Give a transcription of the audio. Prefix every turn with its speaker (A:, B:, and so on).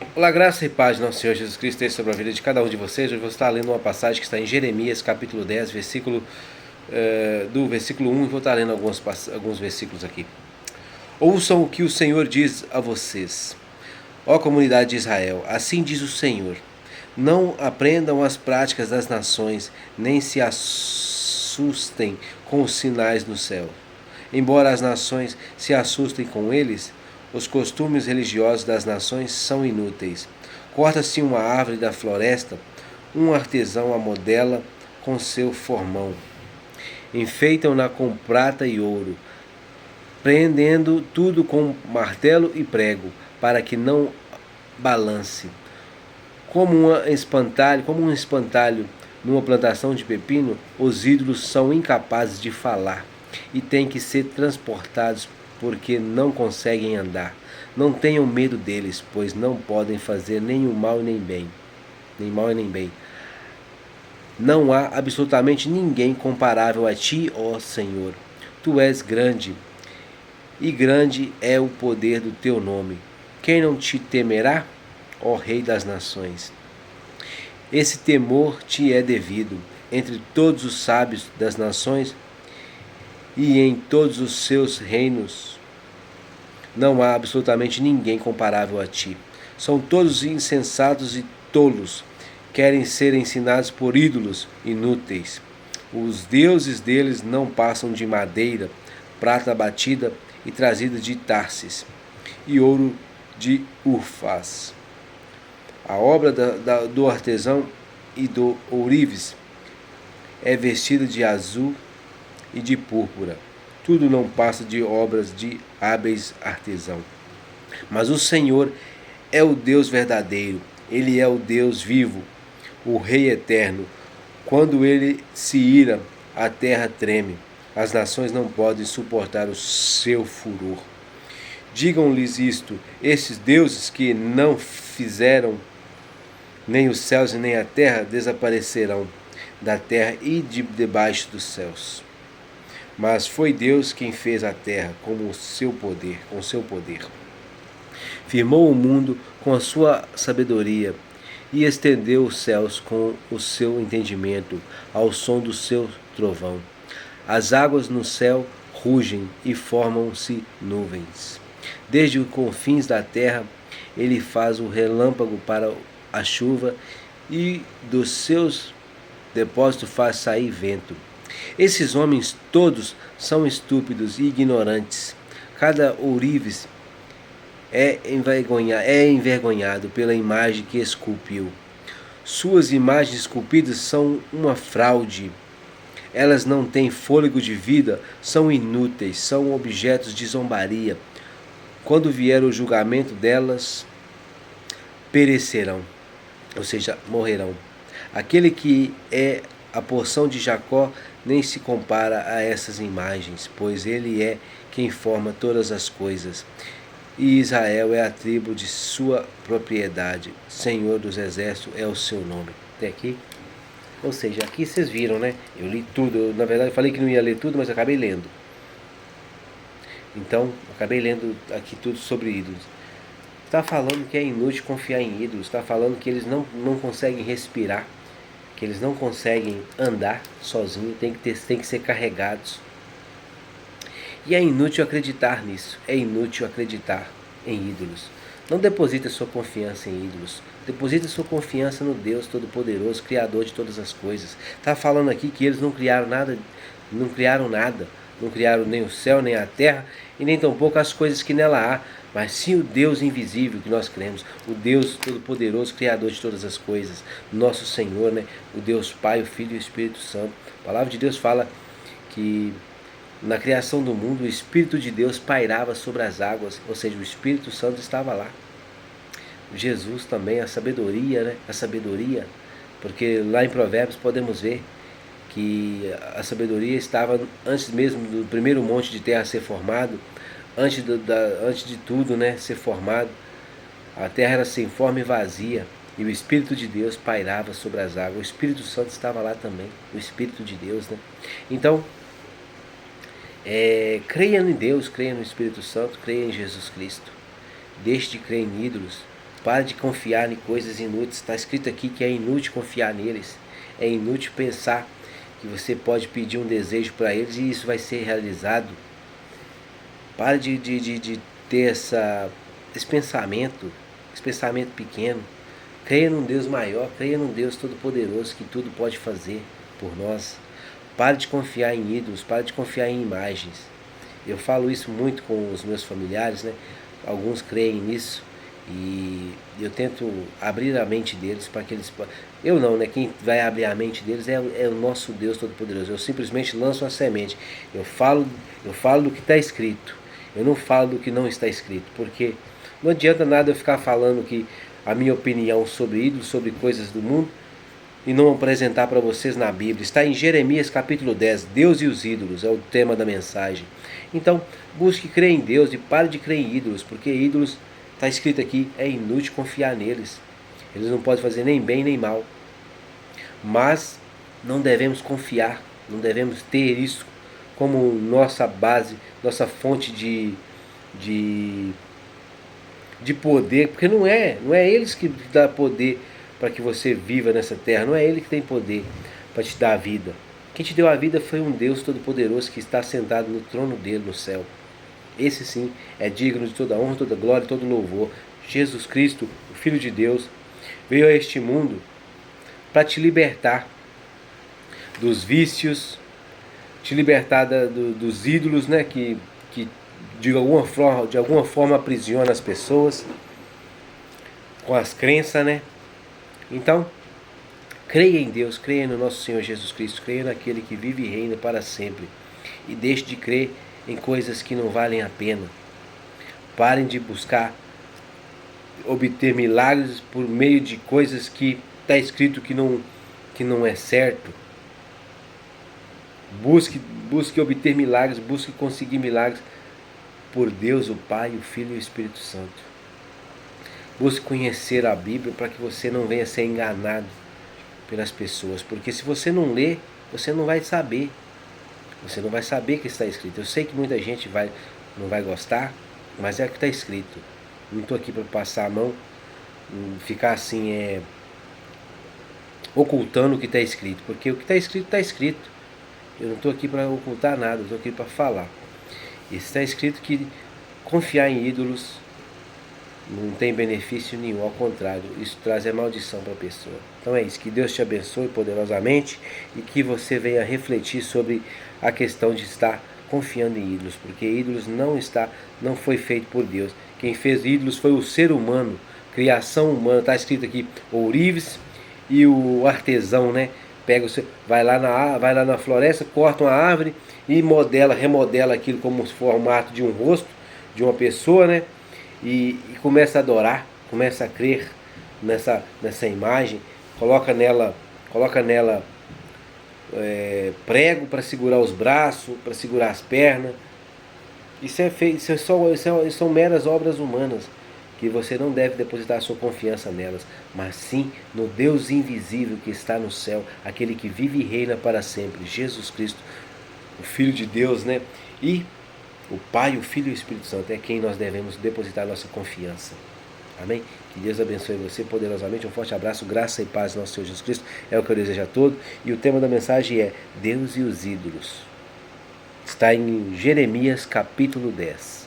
A: Olá, graça e paz do nosso Senhor Jesus Cristo esteja sobre a vida de cada um de vocês. Hoje eu vou estar lendo uma passagem que está em Jeremias, capítulo 10, do versículo 1, e vou estar lendo alguns versículos aqui. Ouçam o que o Senhor diz a vocês, ó comunidade de Israel, assim diz o Senhor: não aprendam as práticas das nações, nem se assustem com os sinais no céu. Embora as nações se assustem com eles, os costumes religiosos das nações são inúteis. Corta-se uma árvore da floresta, um artesão a modela com seu formão. Enfeitam-na com prata e ouro, prendendo tudo com martelo e prego, para que não balance. Como um espantalho numa plantação de pepino, os ídolos são incapazes de falar e têm que ser transportados porque não conseguem andar. Não tenham medo deles, pois não podem fazer nem o mal nem bem. Nem mal e nem bem. Não há absolutamente ninguém comparável a ti, ó Senhor. Tu és grande, e grande é o poder do teu nome. Quem não te temerá, ó Rei das nações? Esse temor te é devido entre todos os sábios das nações e em todos os seus reinos. Não há absolutamente ninguém comparável a ti. São todos insensatos e tolos. Querem ser ensinados por ídolos inúteis. Os deuses deles não passam de madeira, prata batida e trazida de Tarsis, e ouro de Ufaz. A obra do artesão e do ourives é vestida de azul e de púrpura. Tudo não passa de obras de hábeis artesão. Mas o Senhor é o Deus verdadeiro, Ele é o Deus vivo, o Rei eterno. Quando Ele se ira, a terra treme. As nações não podem suportar o seu furor. Digam-lhes isto, esses deuses que não fizeram nem os céus e nem a terra desaparecerão da terra e debaixo dos céus. Mas foi Deus quem fez a terra com o seu poder. Firmou o mundo com a sua sabedoria e estendeu os céus com o seu entendimento, ao som do seu trovão. As águas no céu rugem e formam-se nuvens. Desde os confins da terra, ele faz o relâmpago para a chuva e dos seus depósitos faz sair vento. Esses homens todos são estúpidos e ignorantes. Cada ourives é envergonhado pela imagem que esculpiu. Suas imagens esculpidas são uma fraude. Elas não têm fôlego de vida, são inúteis, são objetos de zombaria. Quando vier o julgamento delas, perecerão, ou seja, morrerão. Aquele que é a porção de Jacó nem se compara a essas imagens, pois ele é quem forma todas as coisas. E Israel é a tribo de sua propriedade. Senhor dos exércitos é o seu nome. Até aqui. Ou seja, aqui vocês viram, né? Eu li tudo. Na verdade, eu falei que não ia ler tudo, mas acabei lendo. Então, acabei lendo aqui tudo sobre ídolos. Está falando que é inútil confiar em ídolos. Está falando que eles não conseguem respirar. Que eles não conseguem andar sozinhos. Tem que ser carregados. E é inútil acreditar nisso. É inútil acreditar em ídolos. Não deposita sua confiança em ídolos. Deposita sua confiança no Deus Todo-Poderoso, Criador de todas as coisas. Está falando aqui que eles não criaram nada. Não criaram nada. Não criaram nem o céu, nem a terra, e nem tampouco as coisas que nela há, mas sim o Deus invisível que nós cremos, o Deus Todo-Poderoso, Criador de todas as coisas, nosso Senhor, né? O Deus Pai, o Filho e o Espírito Santo. A palavra de Deus fala que na criação do mundo o Espírito de Deus pairava sobre as águas, ou seja, o Espírito Santo estava lá. Jesus também, a sabedoria, né? A sabedoria, porque lá em Provérbios podemos ver que a sabedoria estava antes mesmo do primeiro monte de terra ser formado, antes de tudo, né, ser formado. A terra era sem forma e vazia, e o Espírito de Deus pairava sobre as águas. O Espírito Santo estava lá também, o Espírito de Deus, né? Então, creia em Deus, creia no Espírito Santo, creia em Jesus Cristo. Deixe de crer em ídolos, Pare de confiar em coisas inúteis. Está escrito aqui que é inútil confiar neles. É inútil pensar que você pode pedir um desejo para eles e isso vai ser realizado. Pare de ter esse pensamento pequeno. Creia num Deus maior, creia num Deus todo-poderoso que tudo pode fazer por nós. Pare de confiar em ídolos, pare de confiar em imagens. Eu falo isso muito com os meus familiares, né? Alguns creem nisso e eu tento abrir a mente deles para que eles... Eu não, né? Quem vai abrir a mente deles é o nosso Deus Todo-Poderoso. Eu simplesmente lanço a semente. Eu falo do que está escrito. Eu não falo do que não está escrito, porque não adianta nada eu ficar falando que a minha opinião sobre ídolos, sobre coisas do mundo, e não apresentar para vocês na Bíblia. Está em Jeremias capítulo 10, Deus e os ídolos, é o tema da mensagem. Então, busque crer em Deus e pare de crer em ídolos, porque ídolos, está escrito aqui, é inútil confiar neles. Eles não podem fazer nem bem nem mal. Mas não devemos confiar, não devemos ter isso como nossa base, nossa fonte de poder, porque não é eles que dão poder para que você viva nessa terra, não é ele que tem poder para te dar a vida. Quem te deu a vida foi um Deus Todo-Poderoso que está sentado no trono dele no céu. Esse sim é digno de toda honra, toda glória e todo louvor. Jesus Cristo, o Filho de Deus, veio a este mundo para te libertar dos vícios, te libertar dos ídolos, né, que de alguma forma aprisiona as pessoas com as crenças, né? Então, creia em Deus, creia no nosso Senhor Jesus Cristo, creia naquele que vive e reina para sempre. E deixe de crer em coisas que não valem a pena. Parem de buscar obter milagres por meio de coisas que está escrito que não é certo. Busque obter milagres, busque conseguir milagres por Deus, o Pai, o Filho e o Espírito Santo. Busque conhecer a Bíblia para que você não venha ser enganado pelas pessoas. Porque se você não ler, você não vai saber. Você não vai saber o que está escrito. Eu sei que muita gente não vai gostar, mas é o que está escrito. Não estou aqui para passar a mão, ficar assim, ocultando o que está escrito. Porque o que está escrito, está escrito. Eu não estou aqui para ocultar nada, eu estou aqui para falar. E está escrito que confiar em ídolos não tem benefício nenhum, ao contrário, isso traz maldição para a pessoa. Então é isso, que Deus te abençoe poderosamente e que você venha refletir sobre a questão de estar confiando em ídolos, porque ídolos não foi feito por Deus. Quem fez ídolos foi o ser humano, criação humana. Está escrito aqui, ourives e o artesão, né? Vai lá na floresta, corta uma árvore e remodela aquilo como se for um formato de um rosto de uma pessoa, né? E começa a adorar, começa a crer nessa imagem, coloca nela prego para segurar os braços, para segurar as pernas. Isso são meras obras humanas, que você não deve depositar a sua confiança nelas, mas sim no Deus invisível que está no céu, aquele que vive e reina para sempre, Jesus Cristo, o Filho de Deus, né? E o Pai, o Filho e o Espírito Santo é quem nós devemos depositar nossa confiança. Amém? Que Deus abençoe você poderosamente. Um forte abraço, graça e paz no nosso Senhor Jesus Cristo. É o que eu desejo a todos. E o tema da mensagem é Deus e os ídolos. Está em Jeremias capítulo 10.